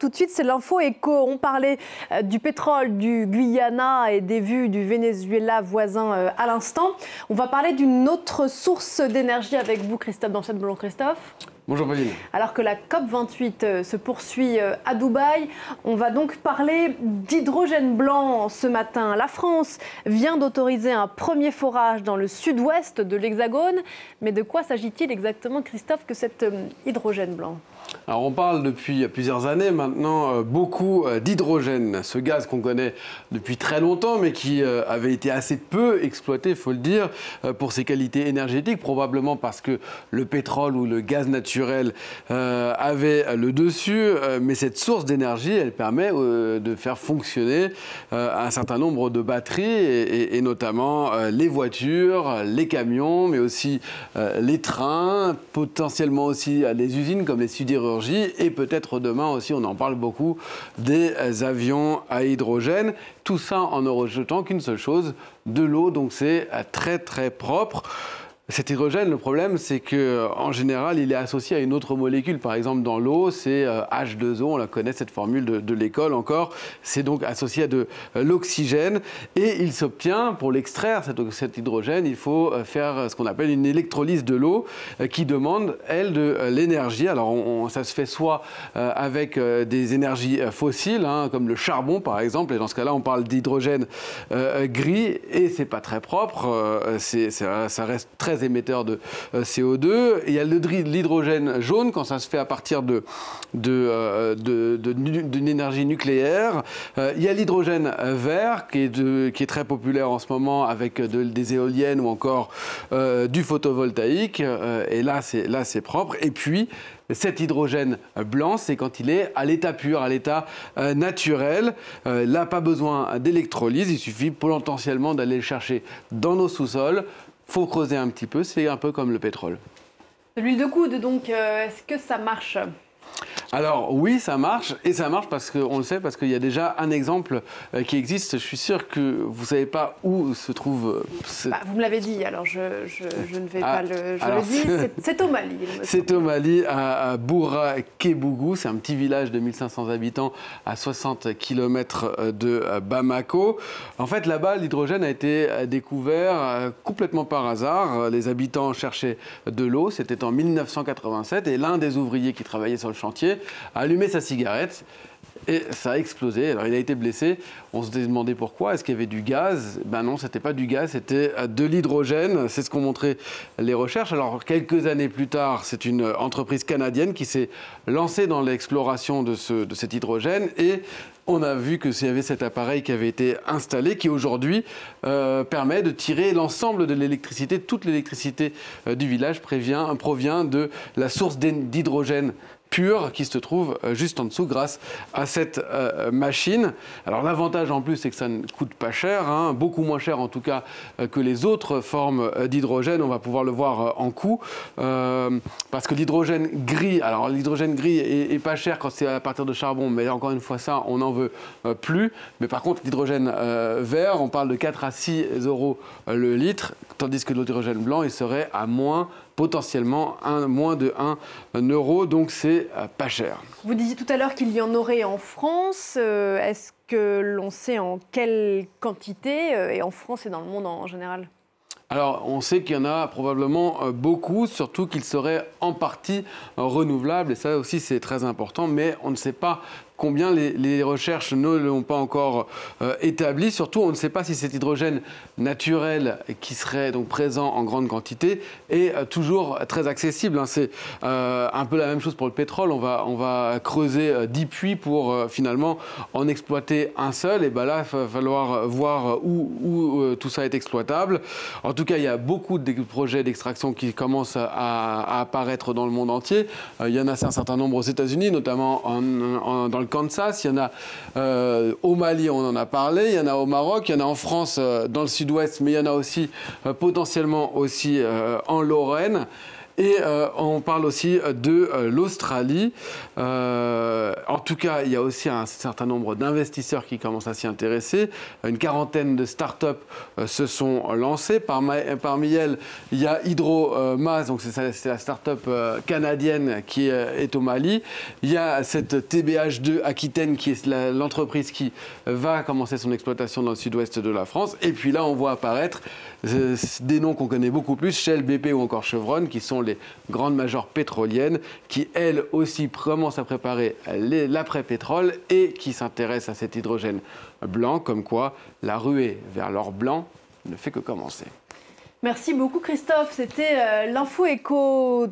Tout de suite, c'est l'info éco. On parlait du pétrole du Guyana et des vues du Venezuela voisin à l'instant. On va parler d'une autre source d'énergie avec vous, Christophe Danchette. Bonjour Christophe. Bonjour Pauline. Alors que la COP28 se poursuit à Dubaï, on va donc parler d'hydrogène blanc ce matin. La France vient d'autoriser un premier forage dans le sud-ouest de l'Hexagone. Mais de quoi s'agit-il exactement, Christophe, que cet hydrogène blanc ? Alors on parle depuis plusieurs années maintenant beaucoup d'hydrogène, ce gaz qu'on connaît depuis très longtemps mais qui avait été assez peu exploité, il faut le dire, pour ses qualités énergétiques, probablement parce que le pétrole ou le gaz naturel avait le dessus, mais cette source d'énergie, elle permet de faire fonctionner un certain nombre de batteries et notamment les voitures, les camions, mais aussi les trains, potentiellement aussi les usines comme les sidérurgies et peut-être demain aussi, on en parle beaucoup, des avions à hydrogène. Tout ça en ne rejetant qu'une seule chose, de l'eau, donc c'est très très propre. Cet hydrogène, le problème, c'est qu'en général, il est associé à une autre molécule. Par exemple, dans l'eau, c'est H2O, on la connaît, cette formule de l'école encore. C'est donc associé à de l'oxygène. Et il s'obtient, pour l'extraire, cet hydrogène, il faut faire ce qu'on appelle une électrolyse de l'eau qui demande, elle, de l'énergie. Alors, ça se fait soit avec des énergies fossiles, hein, comme le charbon, par exemple. Et dans ce cas-là, on parle d'hydrogène gris. Et c'est pas très propre. Ça reste très émetteur de CO2. Il y a l'hydrogène jaune quand ça se fait à partir d'une énergie nucléaire. Il y a l'hydrogène vert qui est très populaire en ce moment avec des éoliennes ou encore du photovoltaïque. Et là, c'est propre. Et puis, cet hydrogène blanc, c'est quand il est à l'état pur, à l'état naturel. Là, pas besoin d'électrolyse. Il suffit potentiellement d'aller le chercher dans nos sous-sols. Il faut creuser un petit peu, c'est un peu comme le pétrole. De l'huile de coude, donc, est-ce que ça marche ? Alors oui, ça marche, et ça marche parce qu'on le sait, parce qu'il y a déjà un exemple qui existe. Je suis sûr que vous ne savez pas où se trouve... vous me l'avez dit, alors je ne vais pas le... Je le dis, c'est au Mali. C'est au Mali, à Boura-Kébougou. C'est un petit village de 1500 habitants à 60 km de Bamako. En fait, là-bas, l'hydrogène a été découvert complètement par hasard. Les habitants cherchaient de l'eau, c'était en 1987, et l'un des ouvriers qui travaillait sur le chantier a allumé sa cigarette et ça a explosé. Alors il a été blessé. On se demandait pourquoi. Est-ce qu'il y avait du gaz? Ben non, c'était pas du gaz, c'était de l'hydrogène. C'est ce qu'ont montré les recherches. Alors quelques années plus tard, c'est une entreprise canadienne qui s'est lancée dans l'exploration de cet hydrogène et on a vu que s'il y avait cet appareil qui avait été installé, qui aujourd'hui permet de tirer l'ensemble de l'électricité, toute l'électricité du village provient de la source d'hydrogène pur qui se trouve juste en dessous grâce à cette machine. Alors l'avantage en plus c'est que ça ne coûte pas cher, hein, beaucoup moins cher en tout cas que les autres formes d'hydrogène. On va pouvoir le voir en coût parce que l'hydrogène gris, alors l'hydrogène gris est pas cher quand c'est à partir de charbon, mais encore une fois ça on n'en veut plus. Mais par contre l'hydrogène vert, on parle de 4 à 6 euros le litre, tandis que l'hydrogène blanc il serait à potentiellement moins de 1 euro, donc c'est pas cher. Vous disiez tout à l'heure qu'il y en aurait en France. Est-ce que l'on sait en quelle quantité et en France et dans le monde en général ? Alors, on sait qu'il y en a probablement beaucoup, surtout qu'ils seraient en partie renouvelables, et ça aussi c'est très important, mais on ne sait pas combien les recherches ne l'ont pas encore établi. Surtout, on ne sait pas si cet hydrogène naturel qui serait donc présent en grande quantité est toujours très accessible. C'est un peu la même chose pour le pétrole. On va creuser 10 puits pour finalement en exploiter un seul. Et ben là, il va falloir voir où tout ça est exploitable. En tout cas, il y a beaucoup de projets d'extraction qui commencent à apparaître dans le monde entier. Il y en a un certain nombre aux États-Unis, notamment dans le Kansas, il y en a au Mali, on en a parlé, il y en a au Maroc, il y en a en France, dans le sud-ouest, mais il y en a aussi potentiellement aussi en Lorraine. Et on parle aussi de l'Australie. En tout cas, il y a aussi un certain nombre d'investisseurs qui commencent à s'y intéresser. Une quarantaine de start-up se sont lancées. Parmi elles, il y a Hydromas, donc c'est la start-up canadienne qui est au Mali. Il y a cette TBH2 Aquitaine qui est l'entreprise qui va commencer son exploitation dans le sud-ouest de la France. Et puis là, on voit apparaître des noms qu'on connaît beaucoup plus, Shell, BP ou encore Chevron, qui sont les grandes majors pétroliennes, qui elles aussi commencent à préparer l'après-pétrole et qui s'intéressent à cet hydrogène blanc, comme quoi la ruée vers l'or blanc ne fait que commencer. Merci beaucoup Christophe, c'était l'info éco.